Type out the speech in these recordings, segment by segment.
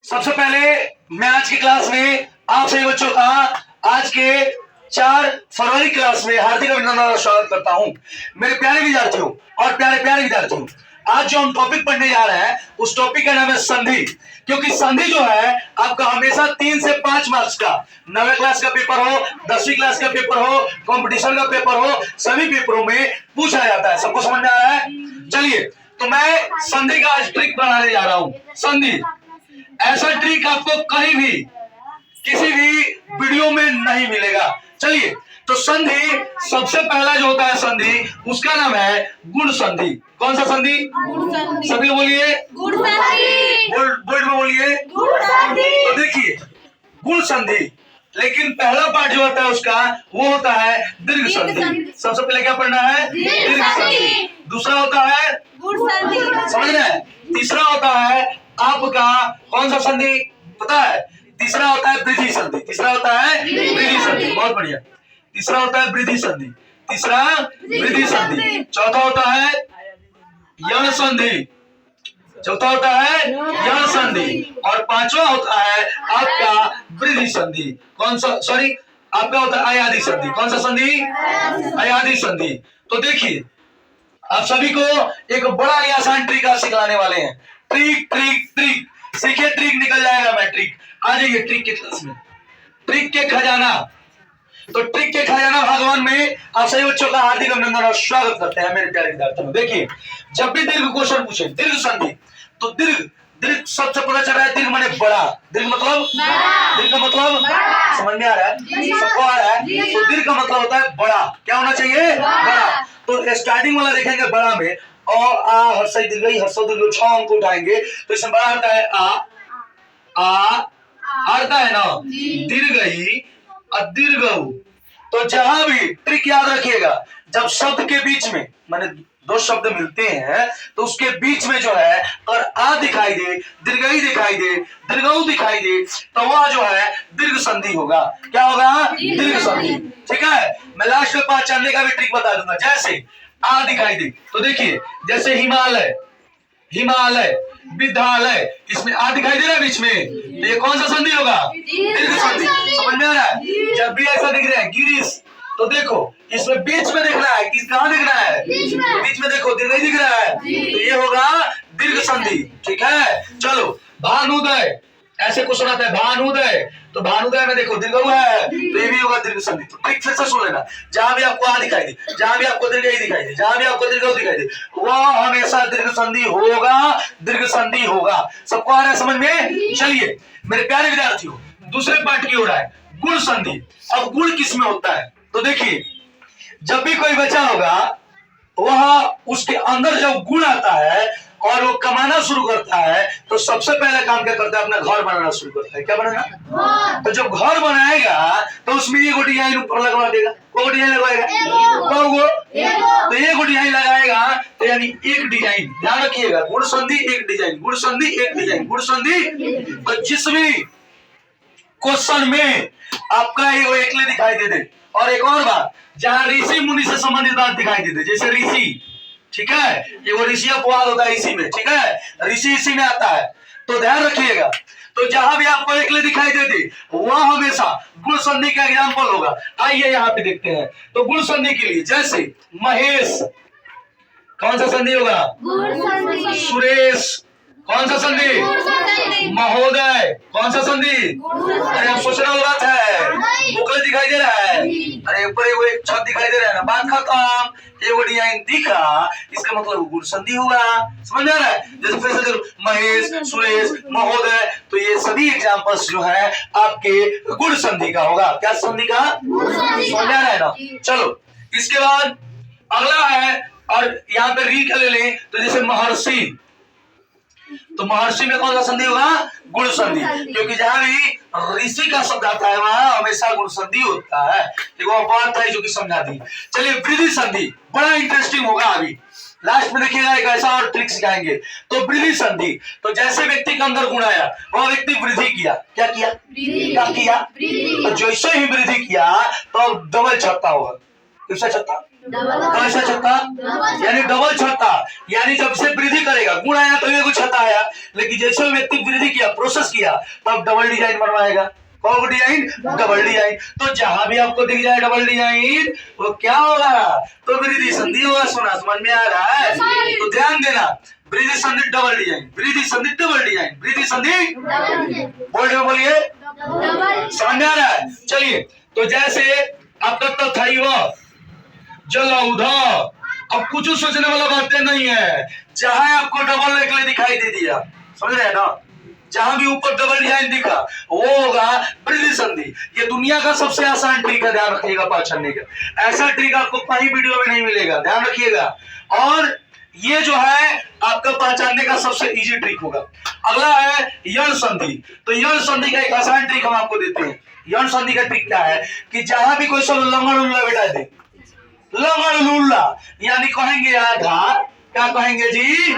सबसे पहले मैं आज की क्लास में आप सभी बच्चों का आज के 4 फरवरी क्लास में हार्दिक अभिनंदन और स्वागत करता हूं। मेरे प्यारे विद्यार्थियों और प्यारे प्यारे विद्यार्थियों, आज जो हम टॉपिक पढ़ने जा रहे हैं उस टॉपिक का नाम है संधि। क्योंकि संधि जो है आपका हमेशा 3 से 5 मार्क्स का 9वीं क्लास का पेपर हो, 10वीं क्लास का पेपर हो, कंपटीशन का पेपर हो, सभी पेपरों में पूछा जाता है। सबको समझ में आ रहा है? चलिए, तो मैं संधि का आज ट्रिक बनाने जा रहा हूं। संधि ऐसा ट्रिक आपको कहीं भी किसी भी वीडियो में नहीं मिलेगा। चलिए, तो संधि सबसे पहला जो होता है संधि, उसका नाम है गुण संधि। कौन सा संधि? सभी बोलिए, बोर्ड में बोलिए। तो देखिए, गुण संधि, लेकिन पहला पार्ट जो होता है उसका वो होता है दीर्घ संधि। सबसे पहले क्या पढ़ना है? दीर्घ संधि। दूसरा होता है समझ रहे हैं? तीसरा होता है आपका कौन सा संधि पता है? तीसरा होता है वृद्धि संधि। तीसरा होता है वृद्धि संधि। बहुत बढ़िया। तीसरा होता है वृद्धि संधि। तीसरा वृद्धि संधि। चौथा होता है यण संधि। चौथा होता है यण संधि। और पांचवा होता है आपका वृद्धि संधि। कौन सा? सॉरी, आपका होता है अयादि संधि। कौन सा संधि? अयादि संधि। तो देखिए, आप सभी को एक बड़ा ही आसान ट्रिक आज सिखाने वाले हैं। ट्रिक ट्रिक ट्रिक सीखिए, ट्रिक निकल जाएगा। मैं ट्रिक आ जाइए ट्रिक के क्लास में। ट्रिक के खजाना। तो ट्रिक के खजाना भगवान में आप सभी बच्चों का हार्दिक अभिनंदन और स्वागत करते हैं मेरे प्यारे विद्यार्थियों। देखिए, जब भी दीर्घ क्वेश्चन पूछे, दीर्घ संधि, तो दीर्घ दीर्घ सबसे पता चल रहा है दीर्घ माने बड़ा। दीर्घ मतलब दीर्घ का मतलब समझ में आ रहा है? सबको आ रहा है? तो दीर्घ का मतलब होता है बड़ा। क्या होना चाहिए? बड़ा। तो स्टार्टिंग वाला देखेंगे बड़ा में, और आ हर्षई दीर्घई हर्षो दीर्घ 6 अंक उठाएंगे तो इसमें बड़ा आता है आ आता है ना दीर्घई दीर्घऊ। तो जहां भी ट्रिक याद रखिएगा, जब शब्द के बीच में माने दो शब्द मिलते हैं तो उसके बीच में जो है और आ दिखाई दे, दीर्घई दिखाई दे, दीर्घऊ दिखाई दे, तो वह जो है दीर्घ संधि होगा। क्या होगा? दीर्घ संधि। ठीक है, मैं लास्ट में पहचानने का भी ट्रिक बता दूंगा। जैसे आ दिखाई दे तो देखिए, जैसे हिमालय, हिमालय, विद्यालय, इसमें आ दिखाई दे रहा है बीच में, ये कौन सा संधि होगा? दीर्घ संधि। समझ में आ रहा है? जब भी ऐसा दिख रहा है गिरीश, तो देखो इसमें बीच में दिख रहा है, किस कहां दिख रहा है? बीच में देखो, दीर्घ दिख रहा है, तो ये होगा दीर्घ संधि। ठीक है, चलो। भानुदय, ऐसे क्वेश्चन आता है भानुदय, तो भानुदय में देखो दीर्घ है, तो ये भी होगा दीर्घ संधि। तो ठीक फिर से सुन लेना, जहां भी आपको आ दिखाई दे, जहां भी आपको दीर्घ दिखाई दे, जहां भी आपको दीर्घ दिखाई दे, वह हमेशा दीर्घ संधि होगा, दीर्घ संधि होगा। सबको आ रहा है समझ में? चलिए मेरे प्यारे विद्यार्थियों, दूसरे पार्ट की ओर आए, गुण संधि। अब गुण किसमें होता है? तो देखिए, जब भी कोई बच्चा होगा वह उसके अंदर जब गुण आता है और वो कमाना शुरू करता है तो सबसे पहला काम क्या करता है? अपना घर बनाना शुरू करता है। क्या बनाना? तो जब घर बनाएगा तो उसमें एक डिजाइन ऊपर लगवा देगा। को डिजाइन लगवाएगा? तो एक डिजाइन लगाएगा, तो यानी एक डिजाइन। ध्यान रखिएगा, गुण संधि एक डिजाइन, गुण संधि एक डिजाइन, गुण संधि। तो जिस भी क्वेश्चन में आपका एकले दिखाई दे दे, और एक और बात, जहां ऋषि मुनि से संबंधित बात दिखाई दे दे, जैसे ऋषि, ठीक है, ये वो ऋषि अपवाद होता है इसी में। ठीक है, ऋषि इसी में आता है, तो ध्यान रखिएगा। तो जहां भी आपको एकले दिखाई दे दे वह हमेशा गुण संधि का एग्जाम्पल होगा। आइए यहाँ पे देखते हैं। तो गुण संधि के लिए जैसे महेश, कौन सा संधि होगा? सुरेश, कौन सा संधि? महोदय, कौन सा संधि? अरे आप सोच रहे हो बात है, बुकले दिखाई दे रहा है, अरे ऊपर वो एक छत दिखाई दे रहा है ना, बात खत्म। ये वो डिजाइन दिखा, इसका मतलब गुण संधि हुआ। समझ आ रहा है? जैसे फिर से महेश, सुरेश, महोदय, तो ये सभी एग्जांपल्स जो है आपके गुण संधि का होगा। क्या संधि का? समझ आ रहा है ना? चलो, इसके बाद अगला है, और यहाँ पे री का ले लें, तो जैसे महर्षि, तो महर्षि में कौन सा संधि होगा? गुण संधि। क्योंकि जहां भी ऋषि का शब्द आता है वहां हमेशा गुण संधि होता है। देखो अपवाद था जो कि समझा दी। चलिए, वृद्धि संधि बड़ा इंटरेस्टिंग होगा। अभी लास्ट में देखिएगा एक ऐसा और ट्रिक सिखाएंगे। तो वृद्धि संधि, तो जैसे व्यक्ति के अंदर गुण आया वह व्यक्ति वृद्धि किया। क्या किया? क्या किया? तो जैसे ही वृद्धि किया तो डबल छत्ता होगा। किसका छत्ता? कैसा छत्ता? यानी डबल छत्ता। यानी जब से वृद्धि करेगा, गुण आया तो कुछ छत्ता आया, लेकिन जैसे वो व्यक्ति वृद्धि किया, प्रोसेस किया, तब डबल डिजाइन बनवाएगा। कौन सा डिजाइन? Double design. तो जहां भी आपको दिख जाए डबल डिजाइन, वो क्या होगा? तो वृद्धि संधि होगा। सुना समझ में आ रहा है? तो ध्यान देना, वृद्धि संधि डबल डिजाइन, वृद्धि संधि डबल डिजाइन, वृद्धि संधि बोलिए, समझ में आ रहा है? चलिए, तो जैसे अब तक तो था ही वो जल उधर, अब कुछ सोचने वाला बातें नहीं है। जहां आपको डबल निकले दिखाई दे दिया, समझ रहे हैं ना? जहां भी ऊपर डबल डिजाइन दिखा, वो होगा वृद्धि संधि। ये दुनिया का सबसे आसान ट्रिक है, ध्यान रखिएगा पहचानने का। ऐसा ट्रिक आपको कहीं वीडियो में नहीं मिलेगा, ध्यान रखिएगा। और ये जो है आपका पहचानने का सबसे इजी ट्रिक होगा। अगला है यण संधि। तो यण संधि का एक आसान ट्रिक हम आपको देते हैं। यण संधि का ट्रिक क्या है कि जहां भी कोई सब लंगड़ उल्ला बेटा दे, लंगड़ लुल्ला, यानी कहेंगे आधा, क्या कहेंगे जी?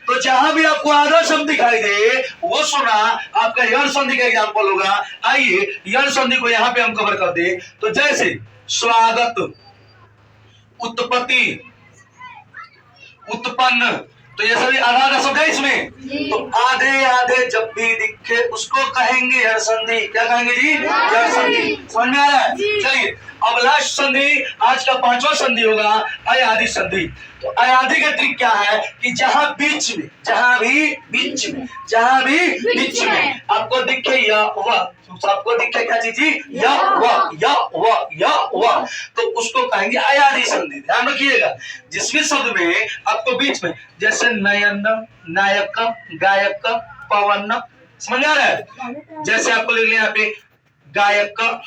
तो जहां भी आपको आधा शब्द दिखाई दे, वो सुना आपका यण संधि का एग्जांपल होगा। आइए यण संधि को यहां पे हम कवर कर दे। तो जैसे स्वागत, उत्पत्ति, उत्पन्न, तो ये सभी आधा आधा शब्द है इसमें। तो आधे आधे जब भी दिखे उसको कहेंगे यण संधि। क्या कहेंगे जी? यण संधि। समझ में आ रहा है? चलिए, अब लास्ट संधि, आज का 5वां संधि होगा अयादि संधि। तो अयादि का ट्रिक क्या है कि जहां बीच में, जहां भी बीच में आपको दिखे या वह, आपको दिखे क्या चीज जी? या वह, तो उसको कहेंगे अयादि संधि। ध्यान रखिएगा, जिसमें शब्द में आपको बीच में, जैसे नयन, नायक, गायक, पवन, समझ आ रहा है? जैसे आपको लिख लिया यहाँ पे गायक,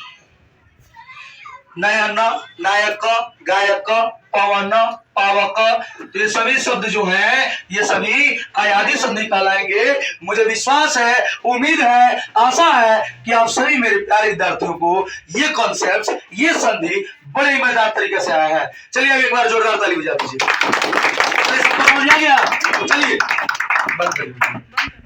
नयन, नायक, गायक, पवन, पावक, तो ये सभी शब्द जो हैं ये सभी अयादि संधि कहलाएंगे। मुझे विश्वास है, उम्मीद है, आशा है कि आप सभी मेरे प्यारे विद्यार्थियों को ये कॉन्सेप्ट, ये संधि बड़े मजेदार तरीके से आया है। चलिए अब एक बार जोरदार ताली बजा दीजिए। चलिए बंद करिए।